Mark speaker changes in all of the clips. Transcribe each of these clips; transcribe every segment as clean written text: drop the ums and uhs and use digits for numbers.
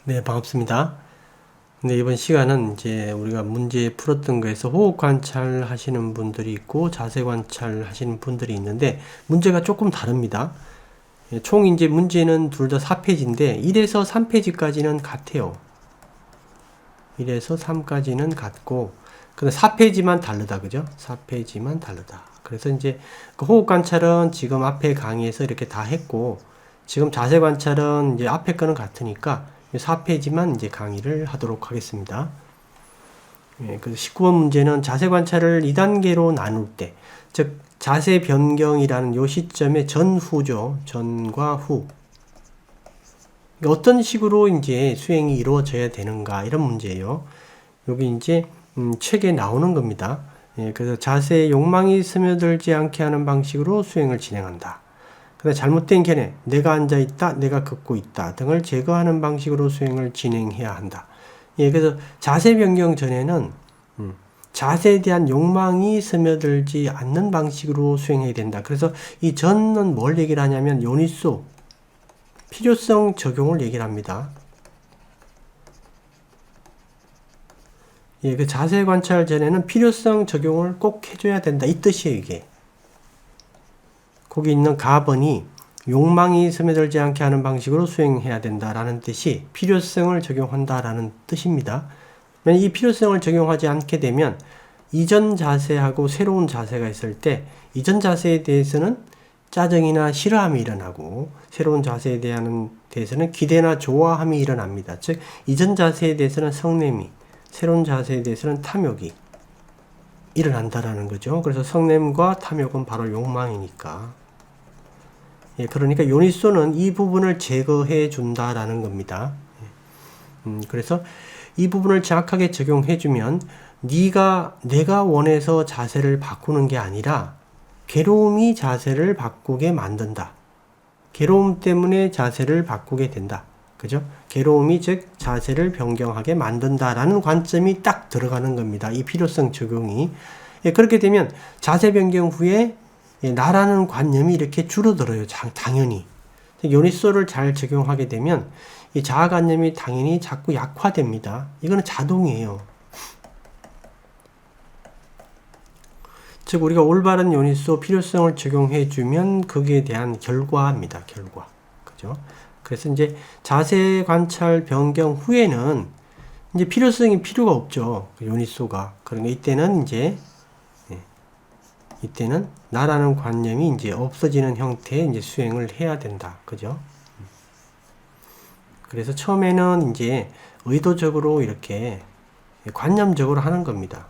Speaker 1: 네, 반갑습니다. 근데 이번 시간은 이제 우리가 문제 풀었던 거에서 호흡 관찰 하시는 분들이 있고 자세 관찰 하시는 분들이 있는데 문제가 조금 다릅니다. 총 이제 문제는 둘 다 4페이지인데 1에서 3페이지까지는 같아요. 1에서 3까지는 같고 근데 4페이지만 다르다. 그죠? 4페이지만 다르다. 그래서 이제 그 호흡 관찰은 지금 앞에 강의에서 이렇게 다 했고 지금 자세 관찰은 이제 앞에 거는 같으니까 4페이지만 이제 강의를 하도록 하겠습니다. 그래서 19번 문제는 자세 관찰을 2단계로 나눌 때, 즉 자세 변경이라는 요 시점의 전후죠. 전과 후. 어떤 식으로 이제 수행이 이루어져야 되는가 이런 문제예요. 여기 이제 책에 나오는 겁니다. 그래서 자세에 욕망이 스며들지 않게 하는 방식으로 수행을 진행한다. 근데 잘못된 견해, 내가 앉아있다, 내가 걷고 있다 등을 제거하는 방식으로 수행을 진행해야 한다. 그래서 자세 변경 전에는 자세에 대한 욕망이 스며들지 않는 방식으로 수행해야 된다. 그래서 이 전은 뭘 얘기를 하냐면 요니소, 필요성 적용을 얘기를 합니다. 그 자세 관찰 전에는 필요성 적용을 꼭 해줘야 된다. 이 뜻이에요, 이게. 거기 있는 가번이 욕망이 스며들지 않게 하는 방식으로 수행해야 된다라는 뜻이 필요성을 적용한다라는 뜻입니다. 이 필요성을 적용하지 않게 되면 이전 자세하고 새로운 자세가 있을 때 이전 자세에 대해서는 짜증이나 싫어함이 일어나고 새로운 자세에 대해서는 기대나 좋아함이 일어납니다. 즉 이전 자세에 대해서는 성냄이, 새로운 자세에 대해서는 탐욕이 일어난다라는 거죠. 그래서 성냄과 탐욕은 바로 욕망이니까. 그러니까 요니소는 이 부분을 제거해 준다라는 겁니다. 그래서 이 부분을 정확하게 적용해 주면 내가 원해서 자세를 바꾸는 게 아니라 괴로움이 자세를 바꾸게 만든다. 괴로움 때문에 자세를 바꾸게 된다. 그죠? 괴로움이 즉 자세를 변경하게 만든다라는 관점이 딱 들어가는 겁니다. 이 필요성 적용이. 그렇게 되면 자세 변경 후에 나라는 관념이 이렇게 줄어들어요. 당연히. 요니소를 잘 적용하게 되면 이 자아관념이 당연히 자꾸 약화됩니다. 이거는 자동이에요. 즉 우리가 올바른 요니소 필요성을 적용해주면 거기에 대한 결과입니다. 결과. 그죠? 그래서 이제 자세 관찰 변경 후에는 이제 필요성이 필요가 없죠. 요니소가. 그러니까 이때는 나라는 관념이 이제 없어지는 형태의 이제 수행을 해야 된다. 그죠? 그래서 처음에는 이제 의도적으로 이렇게 관념적으로 하는 겁니다.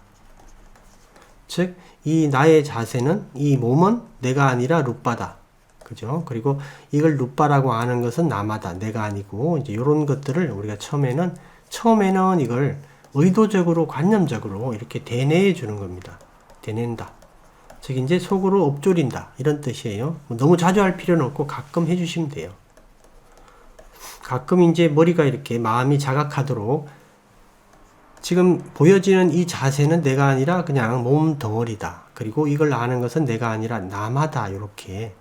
Speaker 1: 즉, 이 나의 자세는, 이 몸은 내가 아니라 룻바다. 그죠? 그리고 이걸 룻바라고 하는 것은 나마다. 내가 아니고, 이제 이런 것들을 우리가 처음에는 이걸 의도적으로, 관념적으로 이렇게 대내해 주는 겁니다. 대낸다. 즉 이제 속으로 엎조린다 이런 뜻이에요. 너무 자주 할 필요는 없고 가끔 해주시면 돼요. 가끔 이제 머리가 이렇게 마음이 자각하도록 지금 보여지는 이 자세는 내가 아니라 그냥 몸 덩어리다. 그리고 이걸 아는 것은 내가 아니라 나마다. 이렇게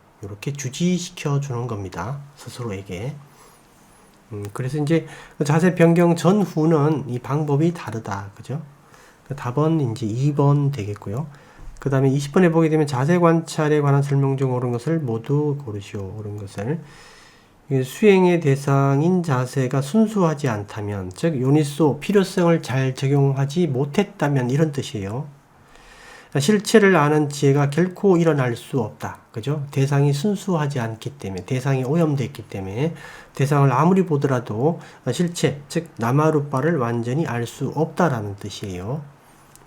Speaker 1: 주지시켜 주는 겁니다. 스스로에게. 그래서 이제 자세 변경 전후는 이 방법이 다르다. 그죠? 답은 이제 2번 되겠고요. 그 다음에 20번에 보게 되면 자세 관찰에 관한 설명 중 옳은 것을 모두 고르시오. 옳은 것을. 수행의 대상인 자세가 순수하지 않다면, 즉 요니소 필요성을 잘 적용하지 못했다면 이런 뜻이에요. 실체를 아는 지혜가 결코 일어날 수 없다. 그죠? 대상이 순수하지 않기 때문에, 대상이 오염되어 있기 때문에 대상을 아무리 보더라도 실체, 즉 나마루빠를 완전히 알 수 없다라는 뜻이에요.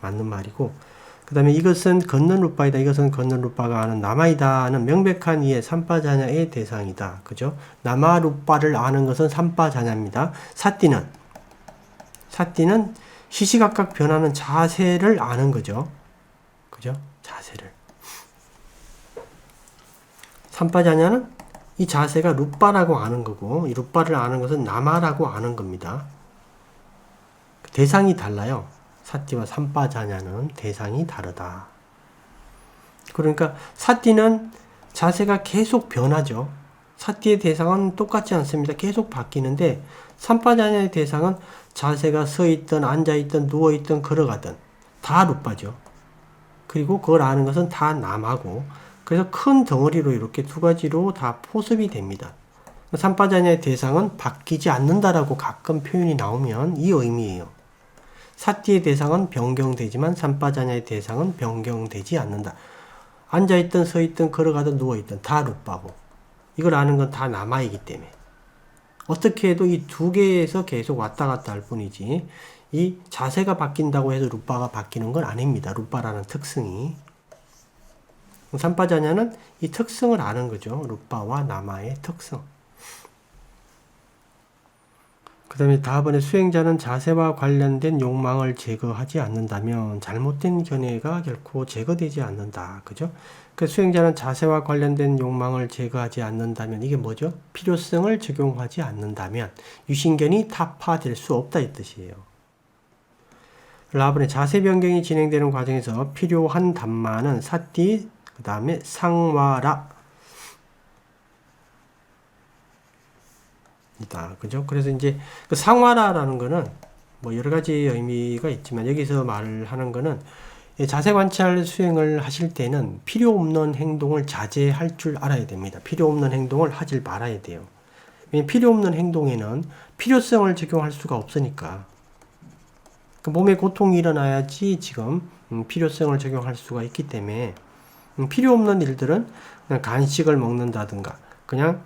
Speaker 1: 맞는 말이고, 그 다음에 이것은 걷는 루빠이다. 이것은 걷는 루빠가 아는 나마이다는 명백한 이해 삼파자냐의 대상이다. 그죠? 나마루빠를 아는 것은 삼파자냐입니다. 사띠는 시시각각 변하는 자세를 아는 거죠. 그죠? 자세를. 삼파자냐는 이 자세가 루빠라고 아는 거고, 이 루빠를 아는 것은 나마라고 아는 겁니다. 대상이 달라요. 사띠와 삼파자냐는 대상이 다르다. 그러니까 사띠는 자세가 계속 변하죠. 사띠의 대상은 똑같지 않습니다. 계속 바뀌는데 산파자냐의 대상은 자세가 서있든 앉아있든 누워있든 걸어가든 다 루빠죠. 그리고 그걸 아는 것은 다 남하고, 그래서 큰 덩어리로 이렇게 두 가지로 다 포섭이 됩니다. 산파자냐의 대상은 바뀌지 않는다라고 가끔 표현이 나오면 이 의미예요. 사띠의 대상은 변경되지만 산파자냐의 대상은 변경되지 않는다. 앉아있든 서있든 걸어가든 누워있든 다 루빠고, 이걸 아는 건 다 남아이기 때문에 어떻게 해도 이 두 개에서 계속 왔다 갔다 할 뿐이지, 이 자세가 바뀐다고 해서 루빠가 바뀌는 건 아닙니다. 루빠라는 특성이. 산파자냐는 이 특성을 아는 거죠. 루빠와 남아의 특성. 그 다음에 다음번에 수행자는 자세와 관련된 욕망을 제거하지 않는다면 잘못된 견해가 결코 제거되지 않는다. 그죠? 그 수행자는 자세와 관련된 욕망을 제거하지 않는다면 이게 뭐죠? 필요성을 적용하지 않는다면 유신견이 타파될 수 없다 이 뜻이에요. 라번에 자세 변경이 진행되는 과정에서 필요한 담마는 사띠, 그 다음에 상와라 이다. 그죠? 그래서 이제 그 상와라라는 거는 뭐 여러 가지 의미가 있지만 여기서 말을 하는 거는 자세 관찰 수행을 하실 때는 필요 없는 행동을 자제할 줄 알아야 됩니다. 필요 없는 행동을 하질 말아야 돼요. 왜냐면 필요 없는 행동에는 필요성을 적용할 수가 없으니까. 그 몸에 고통이 일어나야지 지금 필요성을 적용할 수가 있기 때문에 필요 없는 일들은 그냥 간식을 먹는다든가 그냥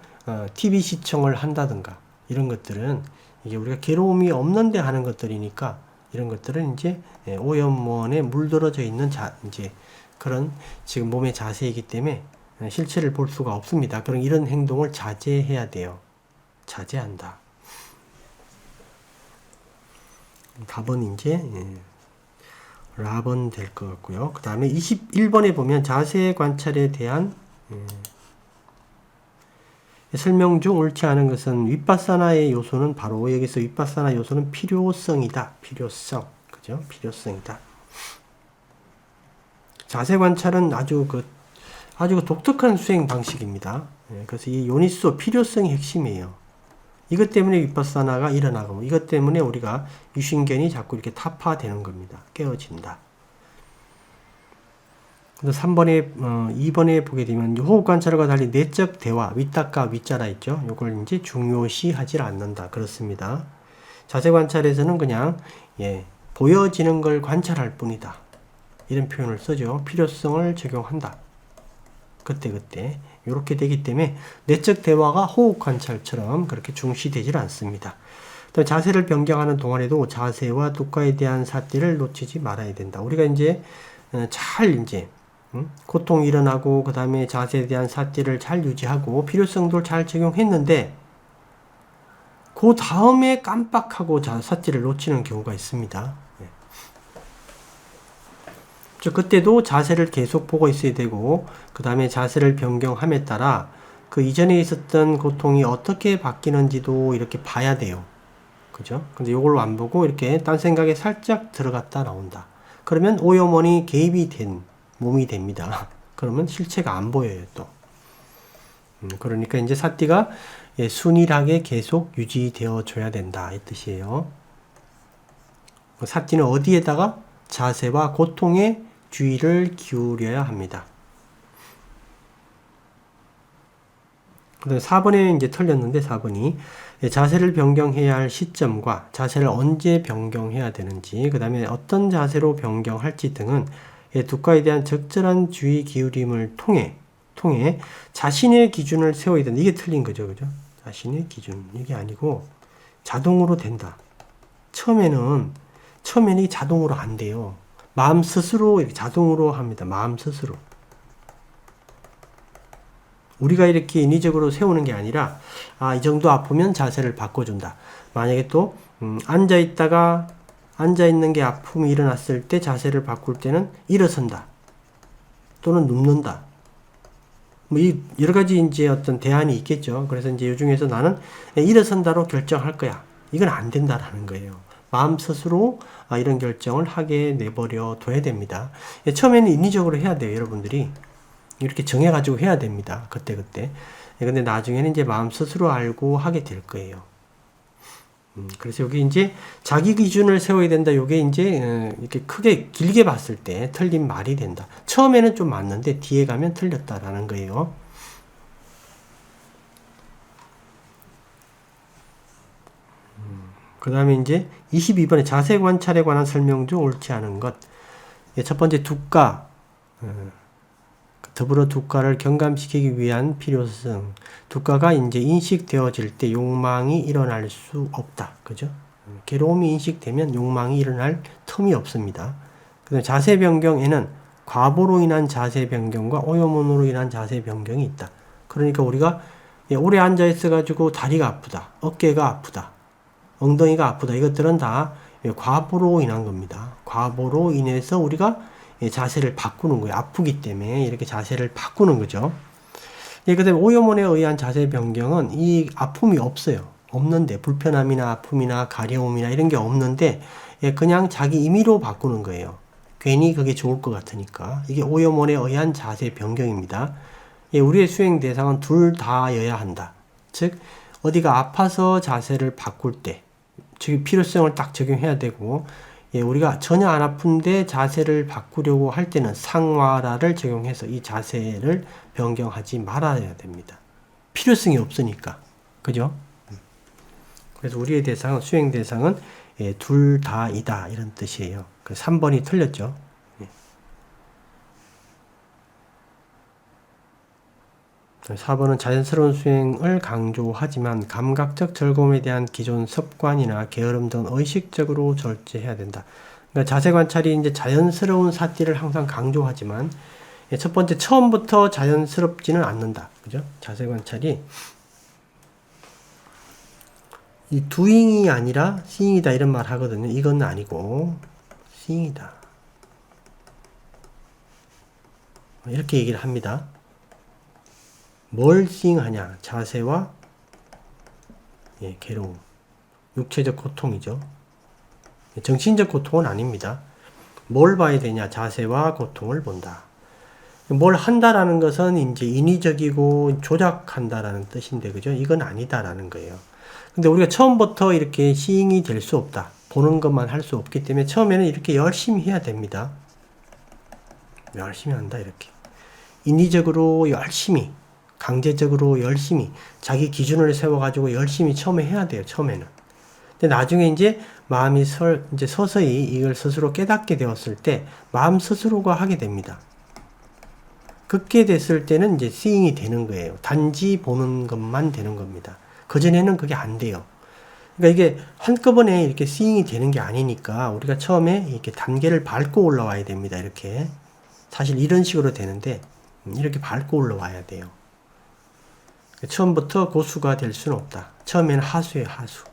Speaker 1: TV 시청을 한다든가 이런 것들은 이게 우리가 괴로움이 없는데 하는 것들이니까 이런 것들은 이제 오염원에 물들어져 있는 이제 그런 지금 몸의 자세이기 때문에 실체를 볼 수가 없습니다. 그럼 이런 행동을 자제해야 돼요. 자제한다. 답은 이제 라번 될 것 같고요. 그 다음에 21번에 보면 자세 관찰에 대한 설명 중 옳지 않은 것은 윗바사나의 요소는 바로 여기서 윗바사나 요소는 필요성이다. 필요성. 그죠? 필요성이다. 자세 관찰은 아주 독특한 수행 방식입니다. 그래서 이 요니소 필요성이 핵심이에요. 이것 때문에 윗바사나가 일어나고 이것 때문에 우리가 유신견이 자꾸 이렇게 타파되는 겁니다. 깨어진다. 그래서 2번에 보게 되면 호흡 관찰과 달리 내적 대화, 윗닦아 윗자라 있죠. 이걸 이제 중요시 하질 않는다. 그렇습니다. 자세 관찰에서는 그냥 보여지는 걸 관찰할 뿐이다. 이런 표현을 쓰죠. 필요성을 적용한다. 그때 이렇게 되기 때문에 내적 대화가 호흡 관찰처럼 그렇게 중시되질 않습니다. 또 자세를 변경하는 동안에도 자세와 뚜과에 대한 사띠를 놓치지 말아야 된다. 우리가 이제 고통이 일어나고 그 다음에 자세에 대한 사띠를 잘 유지하고 필요성도 잘 적용했는데 그 다음에 깜빡하고 사띠를 놓치는 경우가 있습니다. 그때도 자세를 계속 보고 있어야 되고 그 다음에 자세를 변경함에 따라 그 이전에 있었던 고통이 어떻게 바뀌는지도 이렇게 봐야 돼요. 그죠? 근데 이걸 안 보고 이렇게 딴 생각에 살짝 들어갔다 나온다. 그러면 오염원이 개입이 된 몸이 됩니다. 그러면 실체가 안 보여요, 또. 그러니까 이제 사띠가 순일하게 계속 유지되어 줘야 된다. 이 뜻이에요. 사띠는 어디에다가 자세와 고통에 주의를 기울여야 합니다. 그다음 4번에 이제 틀렸는데 4번이 자세를 변경해야 할 시점과 자세를 언제 변경해야 되는지, 그 다음에 어떤 자세로 변경할지 등은 뚜과에 대한 적절한 주의 기울임을 통해 자신의 기준을 세워야 된다. 이게 틀린 거죠, 그죠? 자신의 기준 이게 아니고 자동으로 된다. 처음에는 이게 자동으로 안 돼요. 마음 스스로 이렇게 자동으로 합니다. 마음 스스로. 우리가 이렇게 인위적으로 세우는 게 아니라 이 정도 아프면 자세를 바꿔준다. 만약에 또 앉아있다가 앉아있는 게 아픔이 일어났을 때 자세를 바꿀 때는 일어선다. 또는 눕는다. 뭐 여러 가지 이제 어떤 대안이 있겠죠. 그래서 이제 이 중에서 나는 일어선다로 결정할 거야. 이건 안 된다라는 거예요. 마음 스스로 이런 결정을 하게 내버려 둬야 됩니다. 처음에는 인위적으로 해야 돼요. 여러분들이 이렇게 정해가지고 해야 됩니다. 그때 근데 나중에는 이제 마음 스스로 알고 하게 될 거예요. 그래서 여기 이제 자기 기준을 세워야 된다. 요게 이제 이렇게 크게 길게 봤을 때 틀린 말이 된다. 처음에는 좀 맞는데 뒤에 가면 틀렸다라는 거예요. 그 다음에 이제 22번에 자세 관찰에 관한 설명 중 옳지 않은 것. 첫 번째 두가, 더불어 두가를 경감시키기 위한 필요성. 두가가 이제 인식되어질 때 욕망이 일어날 수 없다. 그죠? 괴로움이 인식되면 욕망이 일어날 틈이 없습니다. 그다음 자세 변경에는 과보로 인한 자세 변경과 오염원으로 인한 자세 변경이 있다. 그러니까 우리가 오래 앉아 있어가지고 다리가 아프다, 어깨가 아프다, 엉덩이가 아프다. 이것들은 다 과보로 인한 겁니다. 과보로 인해서 우리가 자세를 바꾸는 거예요. 아프기 때문에 이렇게 자세를 바꾸는 거죠. 그 다음에 오염원에 의한 자세 변경은 이 아픔이 없어요. 없는데, 불편함이나 아픔이나 가려움이나 이런 게 없는데 그냥 자기 임의로 바꾸는 거예요. 괜히 그게 좋을 것 같으니까. 이게 오염원에 의한 자세 변경입니다. 우리의 수행 대상은 둘 다여야 한다. 즉 어디가 아파서 자세를 바꿀 때, 즉 필요성을 딱 적용해야 되고, 우리가 전혀 안 아픈데 자세를 바꾸려고 할 때는 상화라를 적용해서 이 자세를 변경하지 말아야 됩니다. 필요성이 없으니까. 그죠? 그래서 우리의 대상은, 수행 대상은 둘 다이다 이런 뜻이에요. 3번이 틀렸죠. 4번은 자연스러운 수행을 강조하지만 감각적 즐거움에 대한 기존 습관이나 게으름 등은 의식적으로 절제해야 된다. 그러니까 자세 관찰이 이제 자연스러운 사티를 항상 강조하지만 첫 번째 처음부터 자연스럽지는 않는다. 그죠? 자세 관찰이 이 doing이 아니라 seeing이다 이런 말 하거든요. 이건 아니고 seeing이다. 이렇게 얘기를 합니다. 뭘 seeing하냐? 자세와 괴로움, 육체적 고통이죠. 정신적 고통은 아닙니다. 뭘 봐야 되냐? 자세와 고통을 본다. 뭘 한다라는 것은 이제 인위적이고 조작한다라는 뜻인데, 그죠? 이건 아니다라는 거예요. 근데 우리가 처음부터 이렇게 seeing이 될 수 없다. 보는 것만 할 수 없기 때문에 처음에는 이렇게 열심히 해야 됩니다. 열심히 한다, 이렇게. 인위적으로 열심히, 강제적으로 열심히, 자기 기준을 세워가지고 열심히 처음에 해야 돼요, 처음에는. 근데 나중에 이제 마음이 이제 서서히 이걸 스스로 깨닫게 되었을 때, 마음 스스로가 하게 됩니다. 그렇게 됐을 때는 이제 seeing이 되는 거예요. 단지 보는 것만 되는 겁니다. 그전에는 그게 안 돼요. 그러니까 이게 한꺼번에 이렇게 seeing이 되는 게 아니니까 우리가 처음에 이렇게 단계를 밟고 올라와야 됩니다. 이렇게. 사실 이런 식으로 되는데, 이렇게 밟고 올라와야 돼요. 처음부터 고수가 될 수는 없다. 처음에는 하수예요, 하수.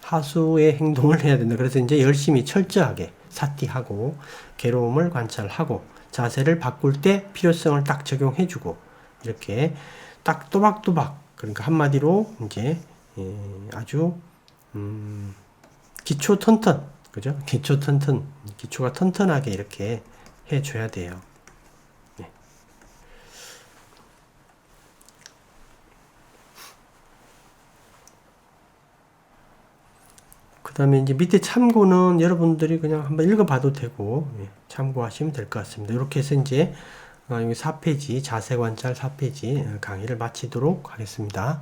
Speaker 1: 하수의 행동을 해야 된다. 그래서 이제 열심히 철저하게 사티하고 괴로움을 관찰하고 자세를 바꿀 때 필요성을 딱 적용해주고 이렇게 딱 또박또박, 그러니까 한마디로 이제 아주 기초 튼튼, 그죠? 기초 튼튼, 기초가 튼튼하게 이렇게 해줘야 돼요. 그 다음에 이제 밑에 참고는 여러분들이 그냥 한번 읽어봐도 되고, 참고하시면 될 것 같습니다. 이렇게 해서 이제 여기 4페이지, 자세 관찰 4페이지 강의를 마치도록 하겠습니다.